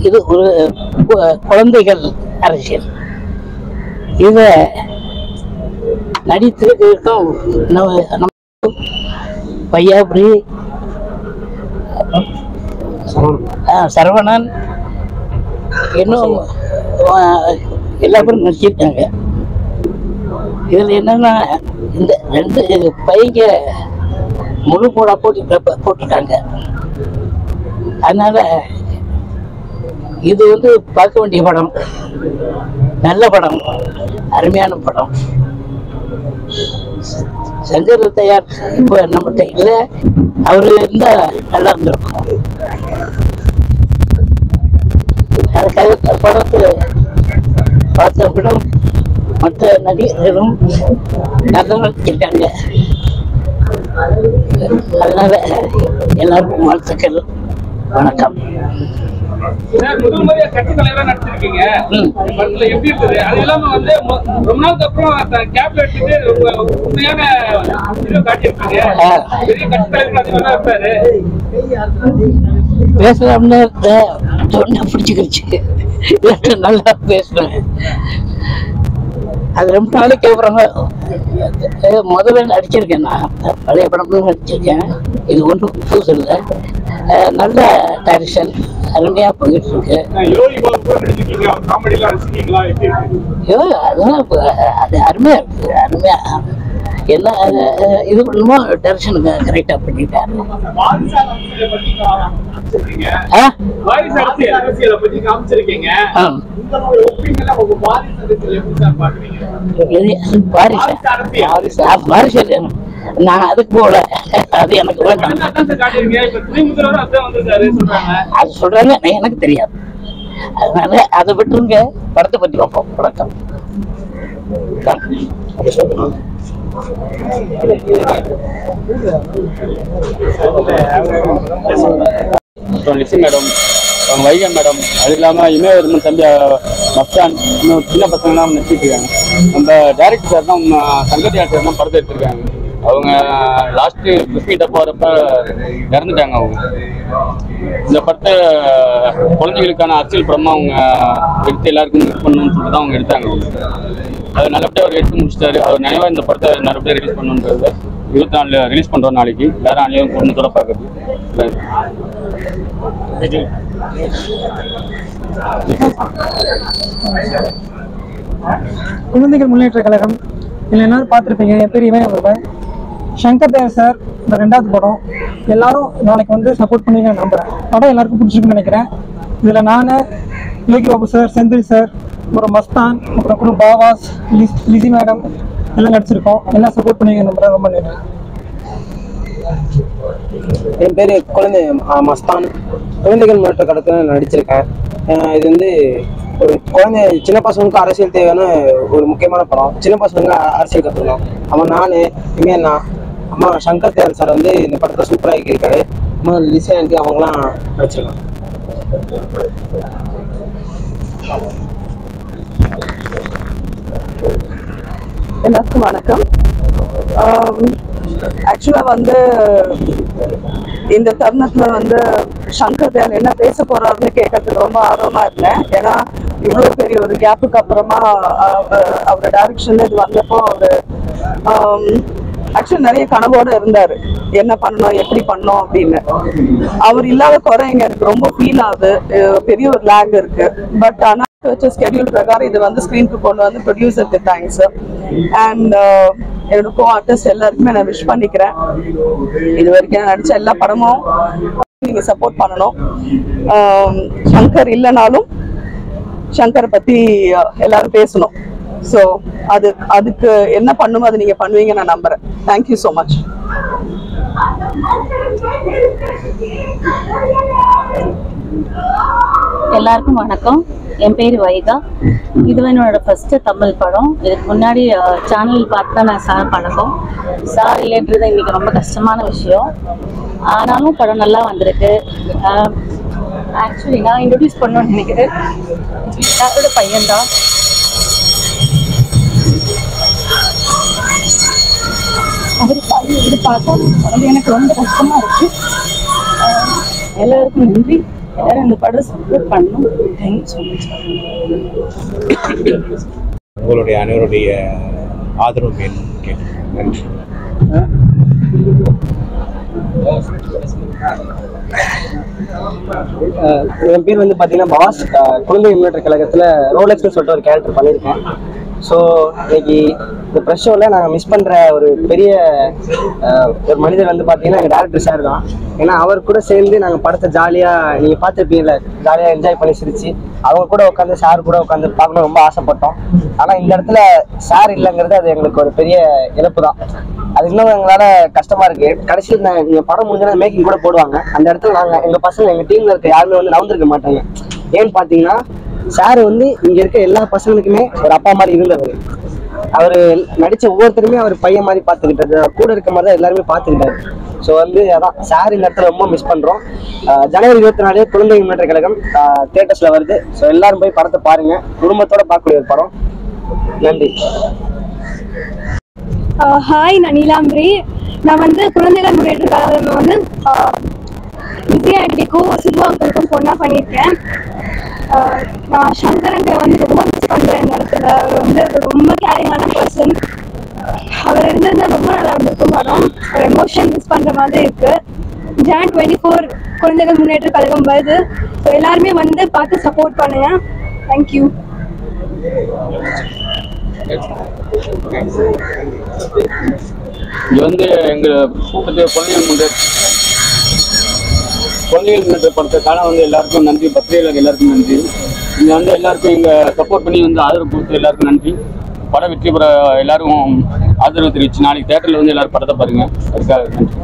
இது ஒரு குழந்தைகள் அரசியல். இதை நடித்திருக்கும் நம்ம பையாபுரி, சரவணன், இன்னும் எல்லா பேரும் நடிச்சிருக்காங்க. இதில் என்னன்னா இந்த 2 பையங்க முழு போடா போட்டிருக்காங்க. அதனால இது வந்து பார்க்க வேண்டிய படம், நல்ல படம், அருமையான படம். சங்கர் தயார் இப்போ நம்மகிட்ட இல்லை, அவரு இருந்தா நல்லா இருந்திருக்கும். அதுக்காக படத்தை பார்த்த படம் மற்ற நடிகர்களும் நல்லா நடிச்சிருக்காங்க. அதனால எல்லாருக்கும் வாழ்த்துக்கள், வணக்கம். முதல் முறையா கட்சி தலைவரா நடிச்சிருக்கீங்க, எப்படி இருக்குது? அது இல்லாம வந்து ரொம்ப நாளுக்கு அப்புறம் கேப் எடுத்துட்டு உண்மையான காட்டியிருக்கீங்க. பெரிய கட்சி தலைவர் அதிகமா இருப்பாரு. பேசலாம்னு சொன்ன பிடிச்சிக்கிச்சு, நல்லா பேசுறேன். அது ரொம்ப நாளைக்கு அப்புறம் முதல்ல நடிச்சிருக்கேன். நான் பழைய படம்லாம் நடிச்சிருக்கேன். இது ஒன்றும் புதுசு இல்லை. நல்ல டைரக்ஷன், அருமையா போயிட்டு இருக்கு. அதெல்லாம் அது அருமையா இருக்கு. அருமையா என்ன இது பண்ணுமோ டைரக்ஷனுக்கு கரெக்டா பண்ணிட்டாரு. நான் அதுக்கு போல, அது எனக்கு வேண்டாம். அது சொல்றாங்க, எனக்கு தெரியாது. அதனால அதை விட்டுருங்க, படத்தை பத்தி பார்ப்போம். வணக்கம். லிசி மேடம், வைகா மேடம், அது இல்லாமல் இன்னும் தம்பி மஸ்தான், இன்னும் சின்ன பசங்கள்லாம் நடிச்சிட்டு இருக்காங்க. நம்ம டைரக்டர் சார் தான், சங்கர் சார் தான் படத்தை எடுத்திருக்காங்க. அவங்க லாஸ்ட்டு ப்ரெஸ் மீட்டை போகிறப்ப இறந்துட்டாங்க. அவங்க இந்த படத்தை குழந்தைகளுக்கான அரசியல் படமாக அவங்க எடுத்து எல்லாருக்கும் யூஸ் பண்ணணும்னு சொல்லிட்டு தான் அவங்க எடுத்தாங்க. அது நல்லபடியாக அவர் எடுத்து முடிச்சிட்டாரு. அவர் நினைவாக இந்த படத்தை நல்லபடியாக ரிலீஸ் பண்ணணுன்றது 24 ரிலீஸ் பண்ணுறோம். நாளைக்கு எல்லாரும் அனைவரும் குடும்பத்தோட பார்க்குறது. குழந்தைகள் முன்னேற்ற கழகம் எல்லாரும் பார்த்துருப்பீங்க. என் பேர் இவன் வருவேன். சங்கர் தேவ் சார் இந்த 2வது படம் எல்லாரும் நாளைக்கு வந்து சப்போர்ட் பண்ணி நான் நம்புகிறேன். படம் எல்லாருக்கும் பிடிச்சிருக்குன்னு நினைக்கிறேன். இதில் நான், யோகி பாபு சார், செந்தில் சார், அப்புறம் மஸ்தான், அப்புறம் கூட பாவாஸ், லிசி மேடம் எல்லாம் நடிச்சிருக்கோம். எல்லாம் சப்போர்ட் பண்ணி நம்புகிறேன். ரொம்ப நன்றி. என் பேர் மஸ்தான். குழந்தைகள் முன்னேற்ற கழகத்தில் நடிச்சிருக்கேன். இது வந்து ஒரு சின்ன பசங்களுக்கு அரசியல் தேவையான ஒரு முக்கியமான படம். சின்ன பசங்க அரசியல் கற்றுக்கணும். அவன் நான் இமேண்ணா, அம்மா சங்கர் தேவ் சார் வந்து இந்த படத்தை சூப்பராக இருக்காரு. அம்மா லிசி ஆண்டி அவங்களாம் நடிச்சிருக்காங்க. எல்லாருக்கும் வணக்கம். ஆக்சுவலா வந்து இந்த தருணத்துல வந்து சங்கர் தேவ் என்ன பேச போறாருன்னு கேட்கறதுக்கு ரொம்ப ஆர்வமா இருந்தேன். ஏன்னா இவ்வளவு பெரிய ஒரு கேப்புக்கு அப்புறமா அவரோட டைரக்ஷன்ல இது வந்தப்போ அவரு ஆக்சுவலி நிறைய கனவோட இருந்தாரு, என்ன பண்ணணும் எப்படி பண்ணோம் அப்படின்னு. அவர் இல்லாத குறை இங்க எனக்கு ரொம்ப ஃபீல் ஆகுது. பெரிய ஒரு லேக் இருக்கு. பட் ஆனா வச்ச ஸ்கெடியூல் பிரகாரம் இது வந்து ஸ்கிரீனுக்கு கொண்டு வந்து ப்ரொடியூசருக்கு தேங்க்ஸ். அண்ட் என்னோட கோ ஆர்டிஸ்ட் எல்லாருக்குமே நான் விஷ் பண்ணிக்கிறேன். இது வரைக்கும் நான் நடிச்ச எல்லா படமும் நீங்க சப்போர்ட் பண்ணணும். சங்கர் இல்லைனாலும் சங்கரை பத்தி எல்லாரும் பேசணும். ஸோ அதுக்கு என்ன பண்ணுமோ அதை நீங்க பண்ணுவீங்க நான் நம்புறேன். Thank you so much. எல்லாருக்கும் வணக்கம். என் பேர் வைகா. இது என்னோட ஃபர்ஸ்ட் தமிழ் படம். இதுக்கு முன்னாடி சேனல் பார்த்து தான் நான் சார் பழக்கம். சார் இல்லைன்றது இன்னைக்கு ரொம்ப கஷ்டமான விஷயம். ஆனாலும் படம் நல்லா வந்திருக்கு. ஆக்சுவலி நான் இன்ட்ரடியூஸ் பண்ணணும்னு நினைக்கிறேன். யாரோட பையன்தான். அவர் பையன் இது பார்த்தா அது எனக்கு ரொம்ப கஷ்டமா இருக்கு. எல்லாருக்கும் நன்றி. எல்லாரும் இந்த படம் சப்போர்ட் பண்ணணும். Thank you so much. உங்களுடைய அனைவருடைய ஆதரவு வேணும் கேட்டு நன்றி. என் பேர் வந்து பார்த்தீங்கன்னா பாஸ். குழந்தை முன்னேற்ற கழகத்தில் ரோலெக்ஸ்னு சொல்லிட்டு ஒரு கேரக்டர் பண்ணியிருக்கேன். ஸோ இன்னைக்கு இந்த ப்ரெஷ் ஷோவில் நாங்கள் மிஸ் பண்ணுற ஒரு பெரிய ஒரு மனிதர் வந்து பார்த்தீங்கன்னா எங்கள் டேரக்டர் சார் தான். ஏன்னா அவர் கூட சேர்ந்து நாங்கள் படத்தை ஜாலியாக நீங்கள் பார்த்துருப்பீங்கல்ல, ஜாலியாக என்ஜாய் பண்ணி சிரிச்சு அவங்க கூட உட்காந்து சார் கூட உட்காந்து பார்க்கணும் ரொம்ப ஆசைப்பட்டோம். ஆனால் இந்த இடத்துல சார் இல்லைங்கிறது அது எங்களுக்கு ஒரு பெரிய இழப்பு தான். அது இன்னும் எங்களால் கஷ்டமாக இருக்குது. கடைசியில் நீங்கள் படம் முடிஞ்சோன்னா மேக்கிங் கூட போடுவாங்க. அந்த இடத்துல நாங்கள் எங்கள் பசங்க எங்கள் டீமில் இருக்க யாருமே வந்து நவந்திருக்க மாட்டாங்க. ஏன்னு பார்த்தீங்கன்னா சார் வந்து இங்கே இருக்க எல்லா பசங்களுக்குமே ஒரு அப்பா மாதிரி இருந்தவர். அவர் நடித்த ஒவ்வொருத்தருமே அவர் பையன் மாதிரி பார்த்துக்கிட்டது, கூட இருக்க மாதிரி தான் எல்லாருமே பார்த்துக்கிட்டாரு. ஸோ வந்து அதான் சார் இந்த இடத்துல ரொம்ப மிஸ் பண்ணுறோம். ஜனவரி 24 குழந்தை முன்னேற்ற கழகம் தியேட்டர்ஸில் வருது. ஸோ எல்லாரும் போய் படத்தை பாருங்கள். குடும்பத்தோடு பார்க்கக்கூடிய ஒரு படம். நன்றி. ஹாய், நான் நீலாம்பரி. நான் வந்து குழந்தைகள் முன்னேற்ற கழகம் வந்து வித்யா ஆண்டிக்கும் சில்வாங்களுக்கும் பொண்ணாக பண்ணியிருக்கேன். நான் சங்கரங்க வந்து ரொம்ப மிஸ் பண்ணுறேன். இந்த இடத்துல அவர் வந்து ரொம்ப கேரிங்கான பர்சன். அவர் இருந்தது ரொம்ப நல்லா இருந்திருக்கும் படம். ஒரு எமோஷன் மிஸ் பண்ணுற மாதிரி இருக்குது. Jan 24 குழந்தைகள் முன்னேற்ற கழகம் வருது. ஸோ எல்லாருமே வந்து பார்த்து சப்போர்ட் பண்ணுங்க. தேங்க்யூ. இது வந்து எங்கள் குழந்தைகள் முன்னேற்ற படத்துக்கான வந்து எல்லாருக்கும் நன்றி. பத்திரிகைகளுக்கு எல்லாருக்கும் நன்றி. இங்கே வந்து எல்லாருக்கும் எங்கள் சப்போர்ட் பண்ணி வந்து ஆதரவு கொடுத்து எல்லாருக்கும் நன்றி. படம் வெற்றி பெற எல்லாரும் ஆதரவு தெரிவிச்சு நாளைக்கு தேட்டரில் வந்து எல்லாரும் படத்தை பாருங்கள். அதுக்காக நன்றி.